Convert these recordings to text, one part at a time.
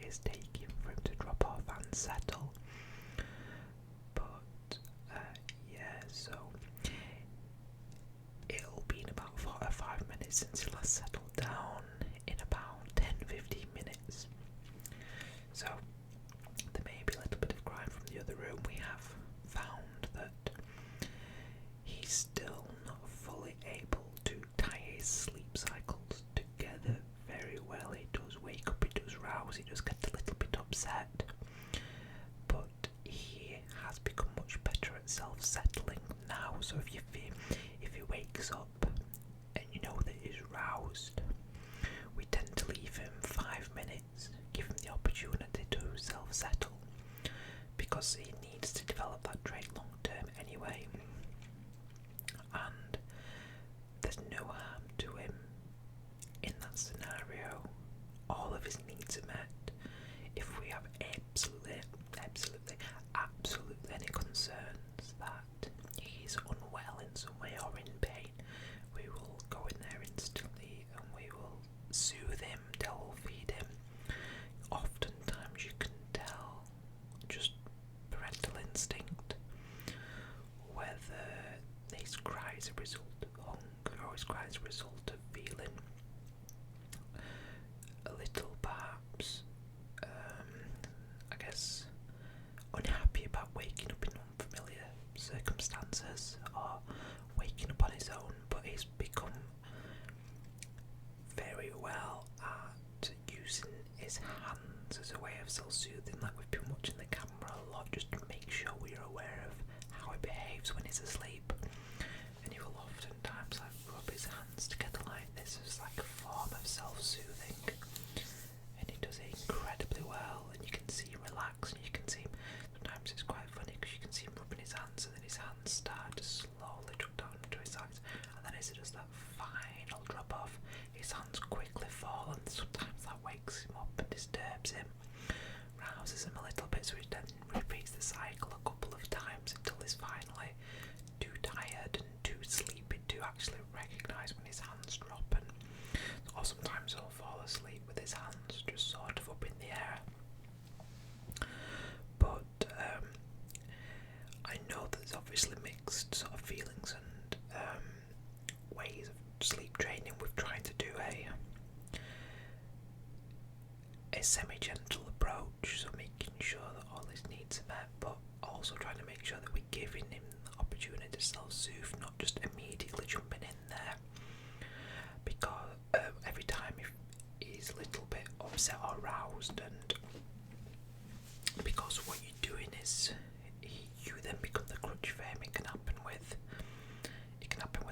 is taking for him to drop off and settle. But yeah, so it'll be in about 4 or 5 minutes since he last settled down, in about 10-15 minutes. So there may be a little bit of crying from the other room. We have found that he's still not fully able to tie his sleep cycles together very well. He does wake up, he does rouse, he does get a little bit upset, but he has become much better at self-settling now. So if he wakes up and you know that he's roused, we tend to leave him 5 minutes, give him the opportunity to self-settle, because he needs to develop that trait long term anyway, and there's no harm to him in that scenario. All of his needs are met. If we have absolutely any concerns that he's unwell in some way or in pain, we will go in there instantly and we will soothe him, dole feed him. Oftentimes you can tell, just parental instinct, whether his cry is a result of hunger or his cry is a result of feeling a little, perhaps, I guess, unhappy about waking up in unfamiliar circumstances or waking up on his own. But he's become very well at using his hands as a way of self-soothing. Like, we've been watching the camera a lot just to make sure we're aware of how he behaves when he's asleep, and he will oftentimes like rub his hands together like this as like a form of self-soothing, and he does it incredibly well. And you can see him relax, and you can see him, sometimes it's quite funny because you can see him rubbing his hands and then his hands start to slowly drop down to his eyes, and then as it does that final drop off, his hands quickly fall, and sometimes that wakes him up and disturbs him, rouses him a little bit, so he then repeats the cycle a couple of times until he's finally too tired and too sleepy to actually recognise when his hands drop, or sometimes he'll fall asleep with his hands just sort of up in the air. But I know there's obviously mixed sort of feelings and ways of sleep training. We've tried to do a semi-gentle approach, so making sure that all his needs are met, but also trying to make sure that we're giving him the opportunity to self-soothe, not just immediately jumping in there, because every time he's a little bit upset or roused, and because what you're doing is you then become the crutch for him. It can happen with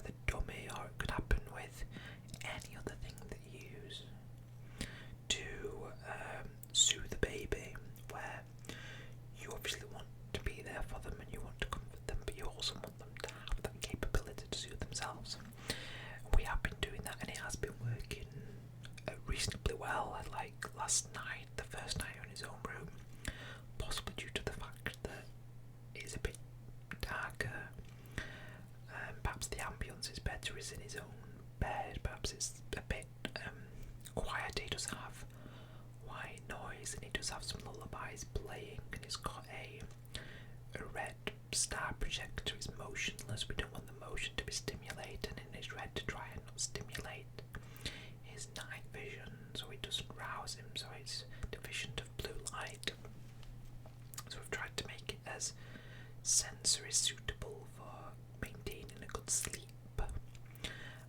a dummy, or it could happen with any other thing that you use to soothe the baby, where you obviously want to be there for them and you want to comfort them, but you also want them to have that capability to soothe themselves. We have been doing that, and it has been working reasonably well. Like last night, the first night in his own room, possibly due to the fact that it's a bit darker, perhaps the ambience is better, he's in his own bed, perhaps it's a bit quiet. He does have white noise, and he does have some lullabies playing, and he's got a red star projector. It's motionless. We don't want the motion to be stimulated, and it's red to try and not stimulate his night vision, so it doesn't rouse him, so it's deficient of blue light. So we've tried to make it as sensory suitable for maintaining a good sleep.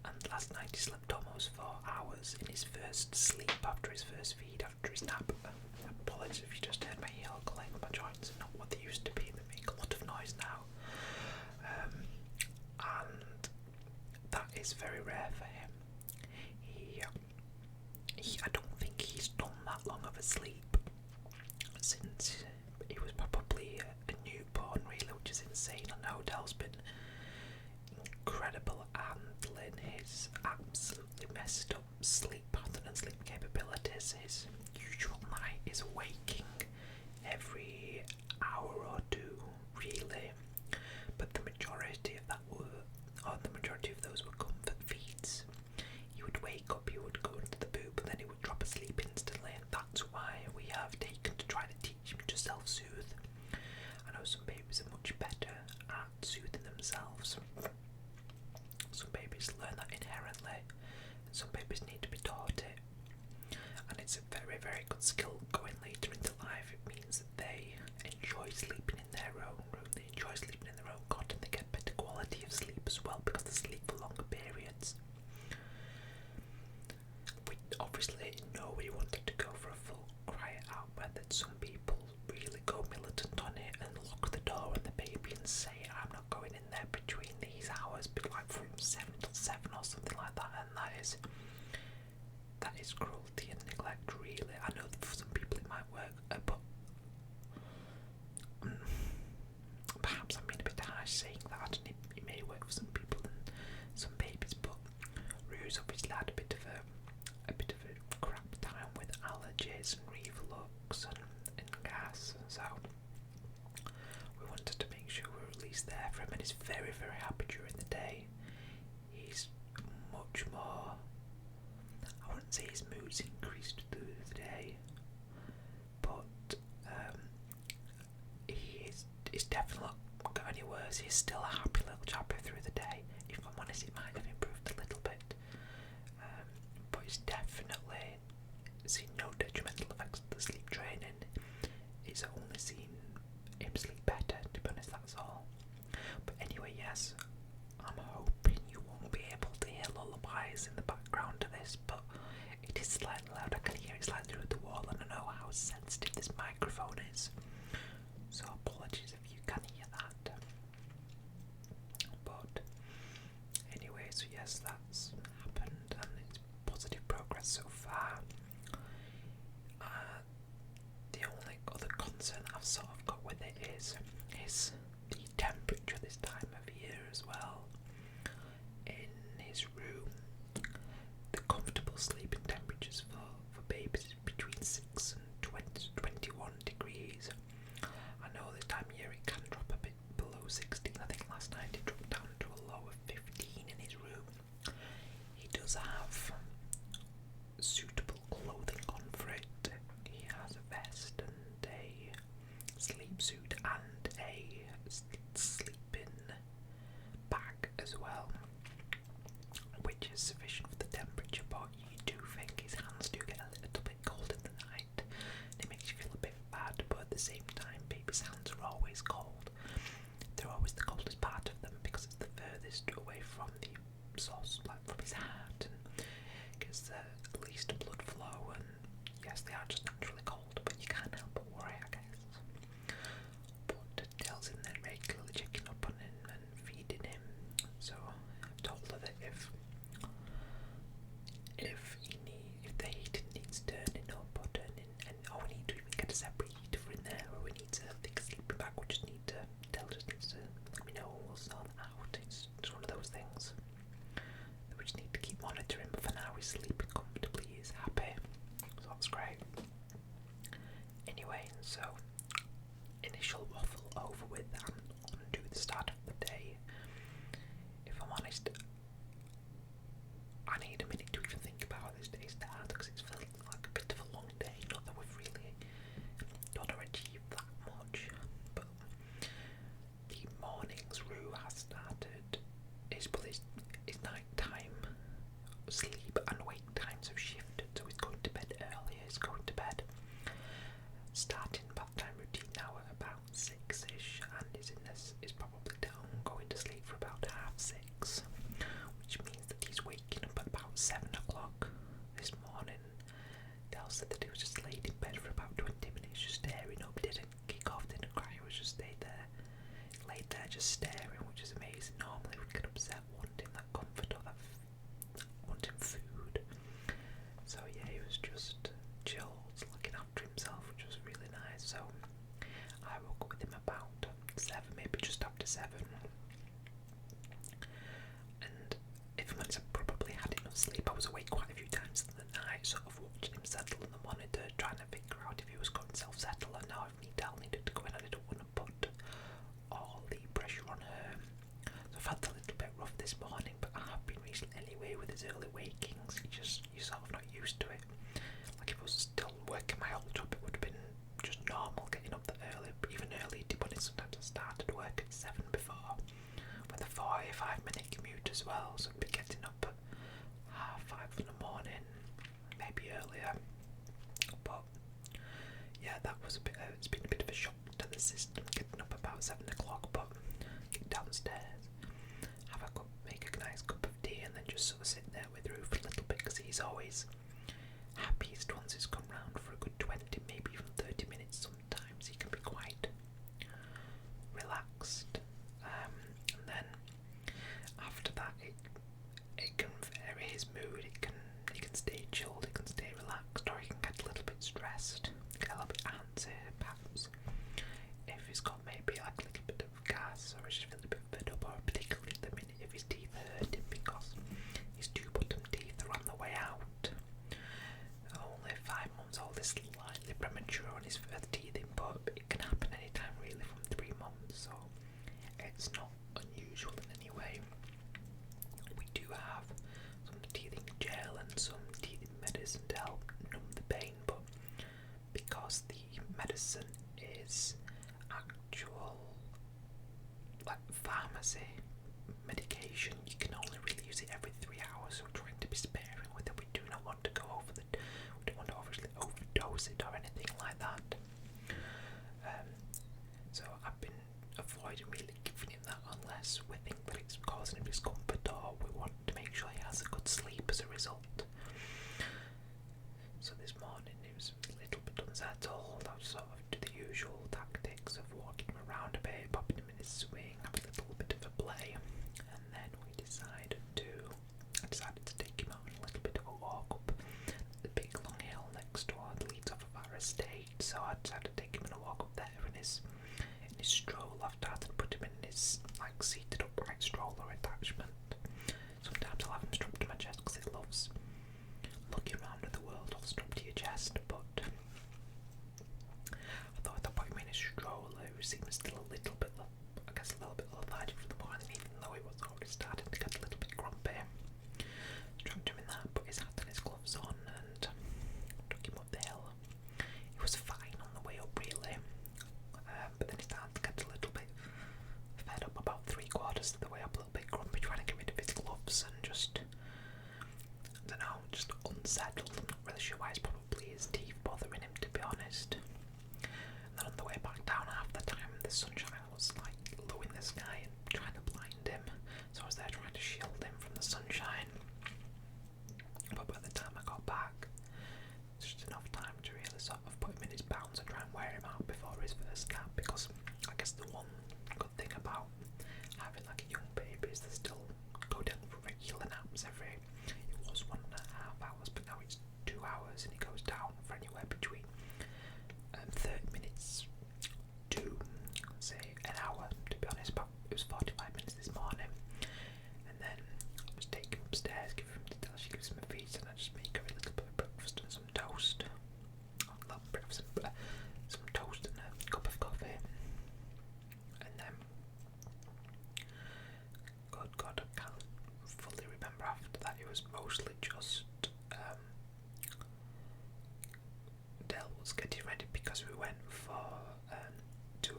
And last night he slept almost 4 hours in his first sleep after his first feed, after his nap. Apologies if you just heard my heel going. My joints are not what they used to be. They make a lot of noise now. And that is very rare for him. I don't think he's done that long of a sleep since he was probably a newborn, really, which is insane. I know Dell's been incredible at handling his absolutely messed up sleep pattern and sleep capabilities. His usual night is waking every hour or two, really, but the majority of those were comfort feeds. very good skill going later into life. It means that they enjoy sleeping in their own room, they enjoy sleeping in their own cot, and they get better quality of sleep as well because they sleep for longer periods. We obviously nobody wanted to go for a full cry it out method. Some people really go militant on it and lock the door on the baby and say, I'm not going in there between these hours, but like from 7 till 7 or something like that, and that is cruelty and neglect, really. I know that for some people it might work, but perhaps I'm being a bit harsh saying that, and it may work for some people and some babies, but Rue's obviously had a bit of a crap time with allergies and reflux and gas, and so we wanted to make sure we were at least there for him, and he's very, very happy during the day. He's much more, I wouldn't say his mood's increased through the day, but he's definitely not got any worse. He's still a happy little chappy through the day. If I'm honest, it might have improved a little bit, but he's definitely seen no detrimental effects of the sleep training. It's only seen him sleep better, to be honest, that's all. But anyway, yes, I'm hoping you won't be able to hear lullabies in the background of this, but it is slightly loud. I can hear it slightly through the wall, and I know how sensitive this microphone is, so apologies if you can hear that. But anyway, so yes, that's happened, and it's positive progress so far. The only other concern I've sort of got with it is the temperature this time of year as well. In his room, the comfortable sleeping temperatures for babies is between 6 and 21 degrees. I know this time of year it can drop a bit below 16. I think last night it dropped down to a low of 15 in his room. He does have suitable clothing on for it. He has a vest and a sleep suit and a sleeping bag as well, which is sufficient for the temperature, but you do think his hands do get a little bit cold in the night. It makes you feel a bit bad, but at the same time, baby's hands are always cold. They're always the coldest part of them because it's the furthest away from the source, like from his heart, and gets the least blood flow, and yes, they are just naturally cold, but you can't help but worry, I guess. But Dell's in there regularly checking up on him and feeding him, so I've told her that if the heating needs turning up or turning, and we need to even get a separate heater in there, or we need to think a sleeping bag, we just need to, Dell just needs to let me know and we'll sort that out. It's one of those things that we just need to keep monitoring, but for now he's sleeping comfortably, he's happy, so that's great. Anyway, so initial waffle over with, and on to the start of the day. If I'm honest, I need a minute to even think about how this day started because it's felt like a bit of a long day. Not that we've really not achieved that much, but the mornings Rue has started his nighttime sleep and wake times have shifted, so he's going to bed earlier. He's going to bed starting bath time routine now at about 6ish, and is probably down going to sleep for about 6:30, which means that he's waking up at about 7 o'clock this morning. Dell said that he was just laid in bed for about 20 minutes just staring up, didn't kick off, didn't cry, he was just laid there just staring, which is amazing. Normally we get upset wanting that comfort or that wanting food, so yeah, he was just chilled, looking after himself, which was really nice. So I woke up with him about 7, maybe just after 7, and if I'm honest, I probably had enough sleep. I was awake quite a few times in the night, sort of watching him settle on the monitor, trying to figure out if he was going to self-settle, and now if Dell needed to go in, I didn't want to put all the pressure on her. So I felt a little bit rough this morning, but I have been recently anyway with his early wakings. You're sort of not used to it. Like if I was still working my old job, it would have been just normal getting up that early, but even early, sometimes I started work at 7 before, with a 45-minute commute as well, so I'd be getting up at 5:30 in the morning, maybe earlier, but that was it's been a bit of a shock to the system, getting up about 7 o'clock, but get downstairs, make a nice cup of tea, and then just sort of sit there with Roo for a little bit, because he's always happiest once he's come round for a good 20, maybe even 30 minutes sometimes. He can be quite relaxed. And then after that, it can vary his mood. He can stay chilled, he can stay relaxed, or he can get a little bit stressed, get a little bit antsy, perhaps. If he's got maybe like a little bit of gas, or he's just feeling a bit fed up, or particularly at the minute if his teeth are hurting because his two bottom teeth are on the way out. Only 5 months old is slightly premature on his first teething, but it can happen anytime really from 3 months, so it's not unusual in any way. We do have some teething gel and some teething medicine to help numb the pain, but because the medicine is actual like pharmacy medication, you can only really use it every 3 hours, so we're trying to be sparing with it. We do not want to go over we don't want to obviously overdose it or anything like that. So I've been avoiding really giving him that unless we think that it's causing him discomfort, or we want to make sure he has a good sleep as a result. So this morning he was a little bit unsettled. I was sort of do the usual tactics of walking him around a bit, popping him in his swing, having a little bit of a play, and then I decided to take him out on a little bit of a walk up the big long hill next door that leads off of our estate. So I decided to take him on a walk up there in his stroller. I've started to put him in his like seated upright stroller attachment. Sometimes I'll have him strapped to my chest because it loves looking around at the world all strapped to your chest, but I thought I'd put him in his stroller. He seemed still a little bit lethargic from the morning, even though he was already starting to get a little bit grumpy. Strapped him in that, put his hat and his gloves on, and took him up the hill. He was fine on the way up really, but then he started to get a little bit fed up about 3/4 of the way up, a little bit grumpy, trying to get rid of his gloves, and just, I don't know, just unsettled. I'm not really sure why. It's probably his teeth bothering him, to be honest. And then on the way back down, half the time the sunshine was like low in the sky and trying to blind him, so I was there trying to shield him from the sunshine. But by the time I got back, it's just enough time to really sort of put him in his bounds and try and wear him out before his first nap, because I guess the one good thing about having like a young baby is they still go down for regular naps every, it was 1.5 hours, but now it's 2 hours, and he goes down for anywhere between 30 minutes to say an hour, to be honest, but it was 45 minutes this morning. And then I just take him upstairs, give him the she gives him a feed, and I just make her a little bit of breakfast and some toast. Some toast and a cup of coffee. And then, good God, I can't fully remember after that. It was mostly just Dell was getting ready because we went to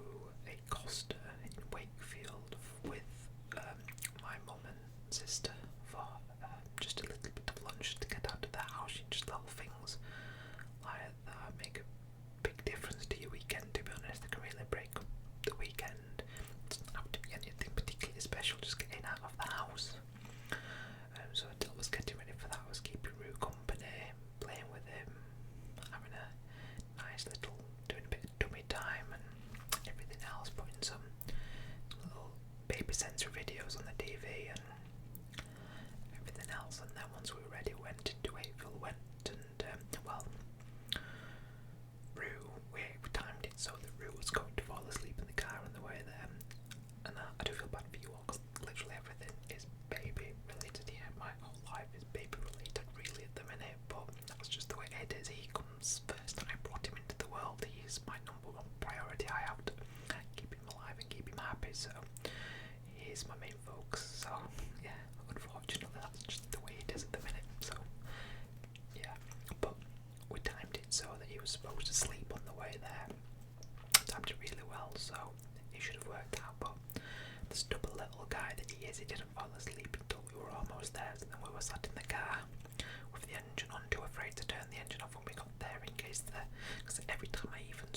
a Costa in Wakefield with my mum and sister for just a little bit of lunch to get out of the house. Just little things like that make a big difference to your weekend, to be honest. They can really break up the weekend. It doesn't have to be anything particularly special, just getting out of the house. So Dell was getting ready for that. I was keeping Roo company, playing with him, having a nice little, doing a bit of dummy time and everything else, putting some little baby sensor videos on the TV and everything else. And then once we were ready, we went into Wakefield, we timed it so that Roo was going to fall asleep in the car on the way there. And I do feel bad for you all, because literally everything is baby related here. My whole life is baby related really at the minute, but that's just the way it is. He comes first, and I brought him into the world. He is my number one priority. I have to keep him alive and keep him happy, so he is my main focus. So yeah, unfortunately that's just the way it is at the minute. So yeah, but we timed it so that he was supposed to sleep on the way there. Timed it really well, so it should have worked out. But the stubborn little guy that he is, he didn't fall asleep until we were almost there, and then we were sat in the car with the engine on, too afraid to turn the engine off when we got there, in case because every time I even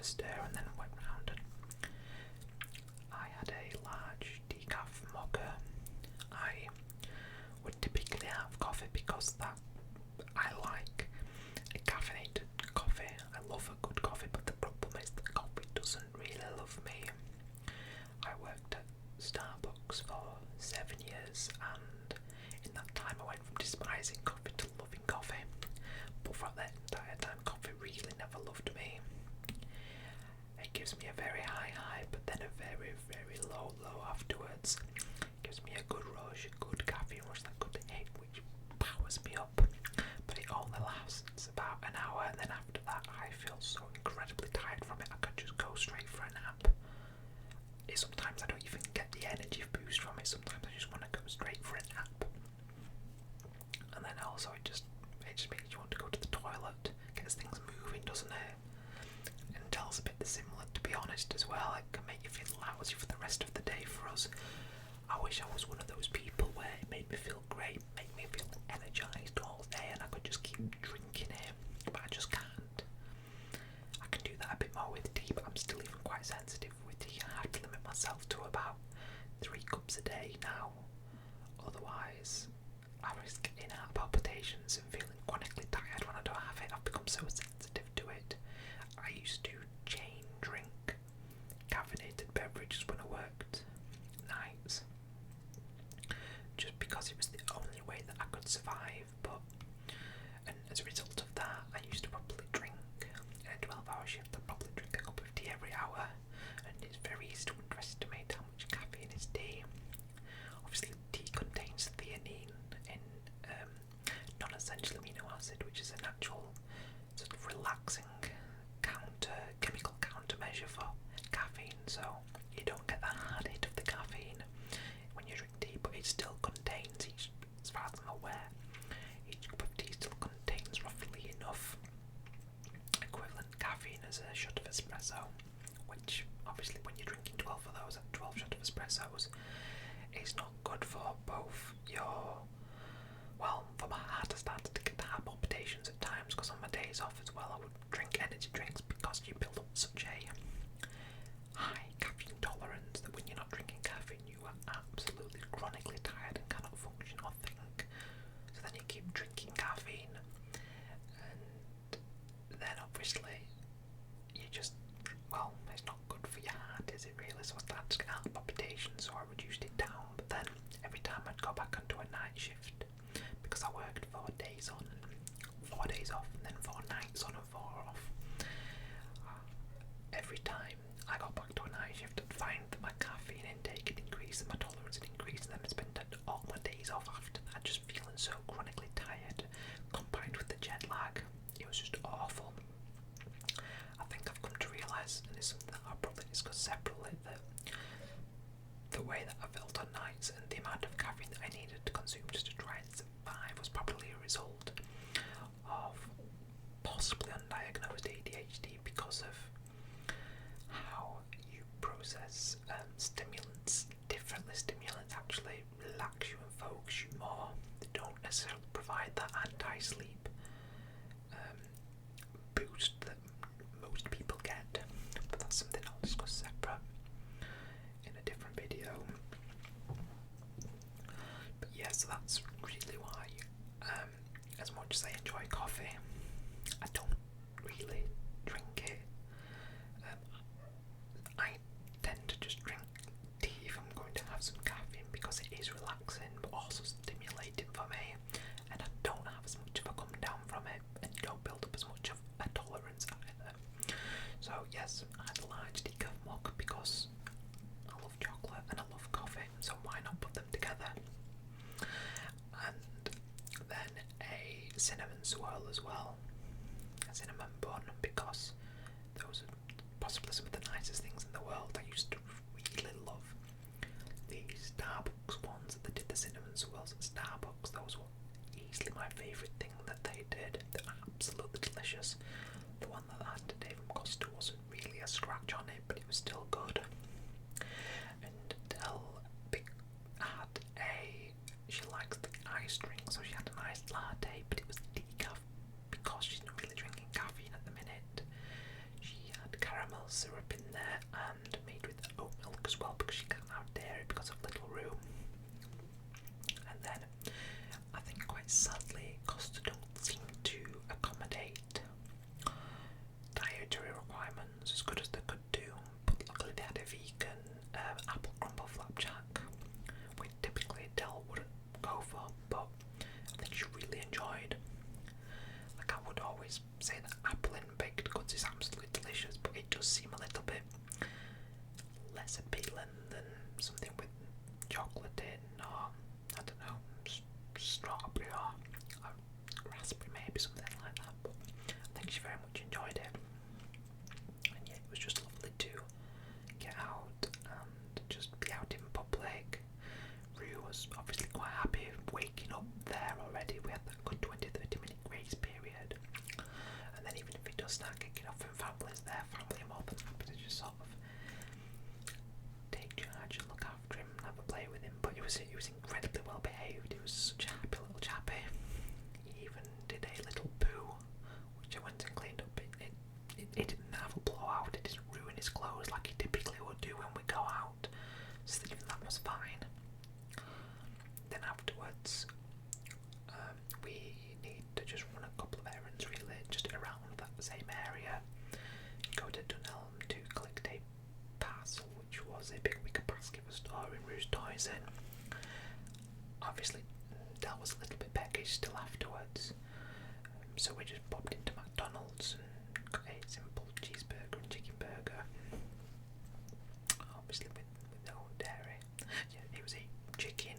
stir and then went round. And I had a large decaf mocha. I would typically have coffee because I like a caffeinated coffee. I love a good coffee, but the problem is that coffee doesn't really love me. I worked at Starbucks for 7 years, and in that time I went from despising coffee to loving coffee. But for that entire time, coffee really never loved me. It gives me a very high high, but then a very, very low low afterwards. It gives me a good rush, a good caffeine rush, that good hit, which powers me up. But it only lasts about an hour, and then after that I feel so incredibly tired from it, I could just go straight for a nap. Sometimes I don't even get the energy boost from it, sometimes I just want to go straight for a nap. And then also it just makes you want to go to the toilet, gets things moving, doesn't it? And tells a bit similar, to be honest, as well. It can make you feel lousy for the rest of the day for us. I wish I was one of those people where it made me feel great, made me feel energised all day, and I could just keep drinking it, but I just can't. I can do that a bit more with tea, but I'm still even quite sensitive with tea. I have to limit myself to about 3 cups a day now, otherwise I risk getting heart palpitations and feeling chronically tired when I don't have it. I've become so sensitive to it. I used to chain drink caffeinated beverages when I worked nights, just because it was the only way that I could survive. And as a result of that, I used to probably drink in a 12-hour shift. I'd probably drink a cup of tea every hour, and it's very easy to underestimate how much caffeine is tea. Obviously, tea contains theanine in non-essential amino acid, which is a natural sort of relaxing chemical countermeasure for caffeine, so you don't get that hard hit of the caffeine when you drink tea, but it still contains, as far as I'm aware, each cup of tea still contains roughly enough equivalent caffeine as a shot of espresso, which obviously when you're drinking 12 of those, 12 shots of espressos, is not good for both your, well, for my heart. I started to get heart palpitations at times because on my days off as well I would drink energy drinks because you build up such a high caffeine tolerance that when you're not drinking caffeine you are absolutely chronically tired and cannot function or think. So then you keep drinking caffeine, and then obviously you just, well, it's not good for your heart, is it really? So I started to get heart palpitations, so I reduced it down. But then every time I'd go back onto a night shift, because I worked 4 days on, 4 days off, and then 4 nights on and 4 off, every time I got back to a night shift I'd find that my caffeine intake had increased and my tolerance had increased, and then I'd spend all my days off after that just feeling so chronically tired, combined with the jet lag. It was just awful. I think I've come to realise, and it's something that I'll probably discuss separately, that the way that I felt on nights and the amount of caffeine that I needed to consume just to try and survive was probably a result of possibly undiagnosed ADHD, because of how you process stimulants differently. Stimulants actually relax you and focus you more. They don't necessarily provide that anti-sleep boost that most people get, but that's something I'll discuss separate in a different video. But yeah, so that's really why, as much as I enjoy coffee, I don't really drink it. I tend to just drink tea if I'm going to have some caffeine, because it is relaxing but also stimulating for me, and I don't have as much of a come down from it, and you don't build up as much of a tolerance either. So yes, I had a large decaf mocha because I love chocolate and I love coffee, so why not put them together? And then a cinnamon swirl as well. as well because she can't have dairy because of little Rue. And then I think quite sadly Costa don't seem to accommodate dietary requirements as good as they could do, but luckily they had a vegan apple crumble flapjack, which typically Del wouldn't go for, but I think she really enjoyed. Like, I would always say that apple in baked goods is absolutely delicious, but it does seem a little bit less appealing than something with chocolate in, or I don't know, strawberry or raspberry, maybe something like that. But I think she very much enjoyed it, and yeah, it was just lovely to get out and just be out in public. Rue was obviously quite happy waking up there already. We had that good 20-30 minute grace period, and then even if it does start kicking off and family's there, family are more than happy to just sort of take charge and look after him and have a play with him. But he was incredibly well behaved. He was such a happy little chappy. He even did a little poo, which I went and cleaned up. It didn't have a blowout. It didn't ruin his clothes like he typically would do when we go out. So even that was fine. Then afterwards, we need to just run a couple of errands really, just around that same area. Go to Dunelm to collect a parcel, which was a big wicker basket for storing Rue's toys in. Obviously, Del was a little bit peckish still afterwards, so we just popped into McDonald's and got a simple cheeseburger and chicken burger. Obviously with no dairy. Yeah, it was a chicken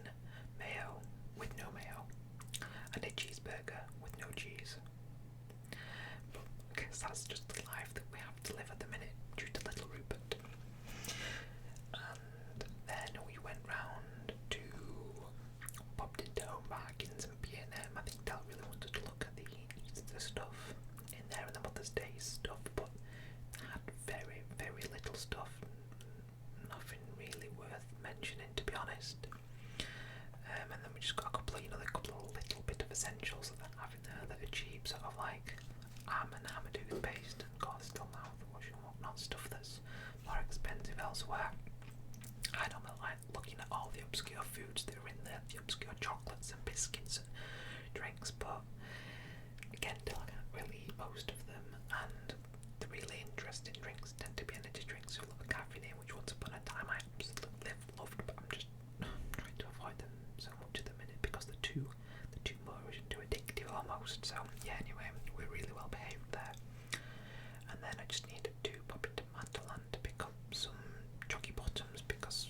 mayo with no mayo and a cheeseburger with no cheese. But I guess that's just the life that we have to live at the minute due to little Rupert. And then we went round to popped into Home Bargains and B&M. I think Del really wanted to look at the Easter stuff in there and the Mother's Day stuff, but had very, very little stuff. Nothing really worth mentioning, to be honest. And then we just got a couple of little bit of essentials that they have in there that are cheap, sort of like Arm & Hammer toothpaste and Costa mouthwash and whatnot, stuff that's more expensive elsewhere. I don't like looking at all the obscure foods that are in there, the obscure chocolates and biscuits and drinks, but again, I can't really eat most of them, and the really interesting drinks tend to be energy drinks with a lot of caffeine in, which once upon a time I absolutely loved, but I'm just trying to avoid them so much at the minute because they're too moorish and too addictive almost. So yeah, anyway, we're really well behaved there. And then I just needed to pop into Mantaland to pick up some jockey bottoms because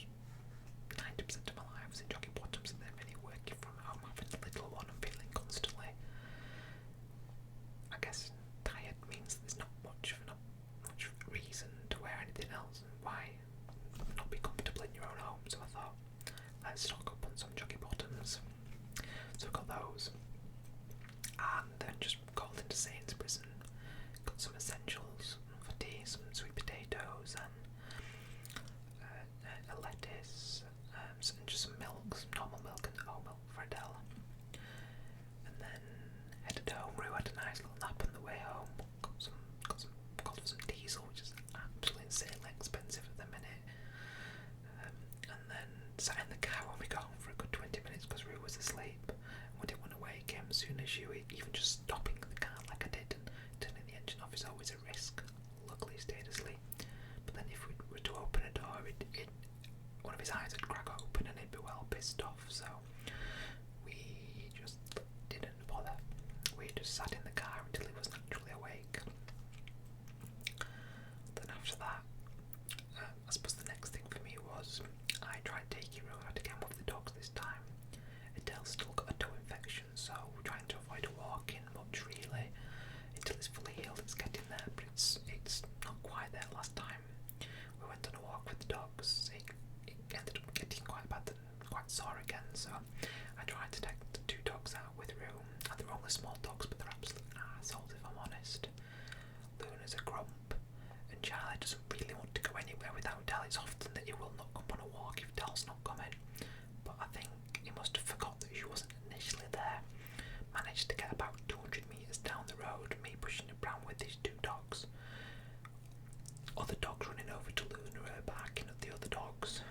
90% of my life was in jockey bottoms, and then really working from home, having a little one and feeling constantly, I guess, tired means there's not much reason to wear anything else, and why not be comfortable in your own home. So I thought, let's stock up on some jockey bottoms. So I got those, and then just called into Sainsbury's and got some essentials for tea, some sweet potatoes and a lettuce, and just some milk, some normal milk and oat milk for Adele. And then headed home. Rue had a nice little nap on the way home. Got some diesel, which is absolutely insanely expensive at the minute. And then sat in the car when we got home for a good 20 minutes because Rue was asleep. And we didn't want to wake him. As soon as even just stopping the car like I did and turning the engine off is always a risk. Luckily he stayed asleep. But then if we were to open a door, one of his eyes would crack open and he'd be well pissed off. So we just didn't bother. We just sat in the car until he was naturally awake. Then after that, I suppose the next thing for me was I tried taking Rue out again with the dogs this time. Adele's still got a toe infection, so we're trying to avoid walking much really until it's fully healed. It's getting there, but it's not quite there. Last time we went on a walk with the dogs, it ended up getting quite bad and quite sore again, so I tried to take the two dogs out with Rue. And they're only small dogs, but they're absolute assholes if I'm honest. Luna's a grump, and Charlie doesn't really want to go anywhere without Del. It's often that he will not come on a walk if Del's not coming, but I think he must have forgot that she wasn't initially there. Managed to get about 200 metres down the road, me pushing around with these two dogs. Other dogs running over to Luna, barking at the other dogs.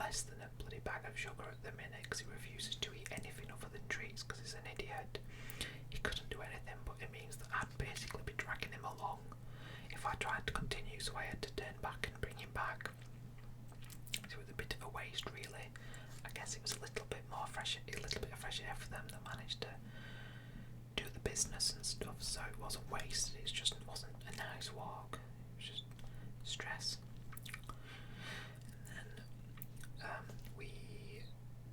less than a bloody bag of sugar at the minute because he refuses to eat anything other than treats because he's an idiot. He couldn't do anything, but it means that I'd basically be dragging him along if I tried to continue, so I had to turn back and bring him back. So it was a bit of a waste, really. I guess it was a little bit of fresh air for them that managed to do the business and stuff, so it wasn't wasted, it just wasn't a nice walk, it was just stress. And then we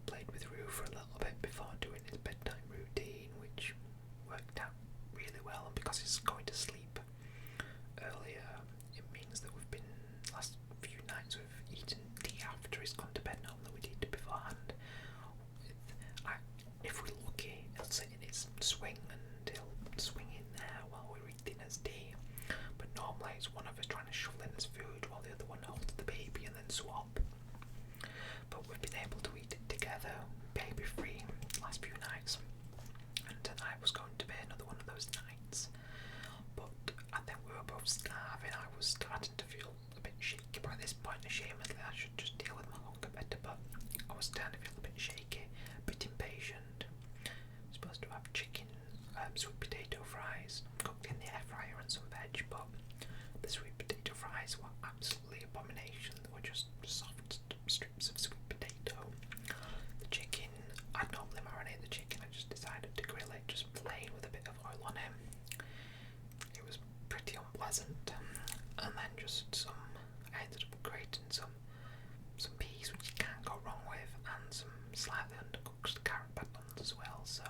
played with Rue for a little bit before doing his bedtime routine, which worked out really well, and because he's going to sleep earlier, it means that we've been, last few nights we've eaten tea after he's gone to bed, not that we'd eat it beforehand. If we're lucky, he'll sit in his swing and he'll swing in there while we're eating his tea, but normally it's one of us trying to shovel in his food while the other one holds the baby and then swap. But we've been able to eat it together, baby free, last few nights, and tonight was going to be another one of those nights. But I think we were both starving. I was starting to feel a bit shaky by this point. Ashamedly, I should just deal with my hunger better, but I was starting to feel a bit shaky, a bit impatient. I'm supposed to have chicken, sweet potato fries cooked in the air fryer and some veg, but the sweet potato fries were absolutely abomination. They were just soft strips of sweet potato. The chicken, I'd normally marinate the chicken, I just decided to grill it just plain with a bit of oil on it. It was pretty unpleasant. And then just I ended up grating some peas, which you can't go wrong with, and some slightly undercooked carrot buttons as well, so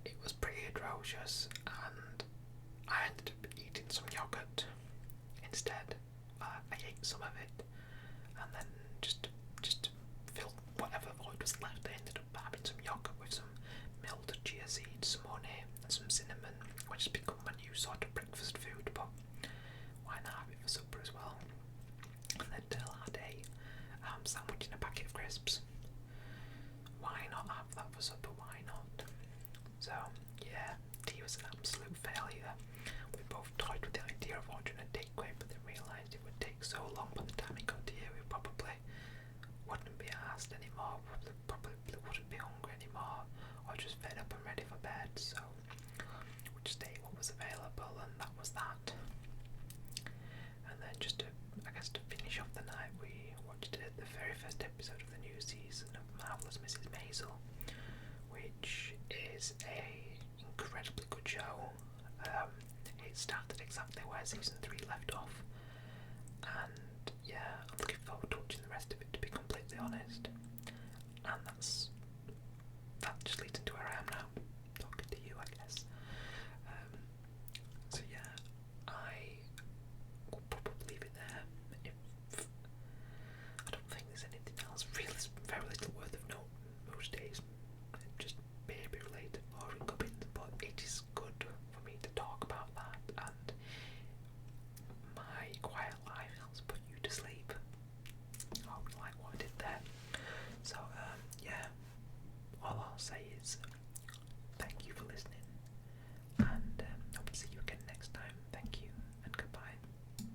it was pretty atrocious, and I ended up eating some yogurt instead. I ate some of it, and then just to fill whatever void was left, I ended up having some yogurt with some melted chia seeds, some honey, and some cinnamon, which has become my new sort of breakfast food, but why not have it for supper as well? And then Del had a sandwich and a packet of crisps. Why not have that for supper? Why not? So yeah, tea was an absolute failure. We both toyed with the idea of ordering a takeaway, but then realised it would take so long by the time we got here we probably wouldn't be asked anymore, probably wouldn't be hungry anymore, or just fed up and ready for bed, so we just ate what was available, and that was that. And then just to finish off the night, we watched the very first episode of the new season of Marvelous Mrs. Maisel, which is a incredibly good show. It started exactly where season 3 left off, and yeah, I'm looking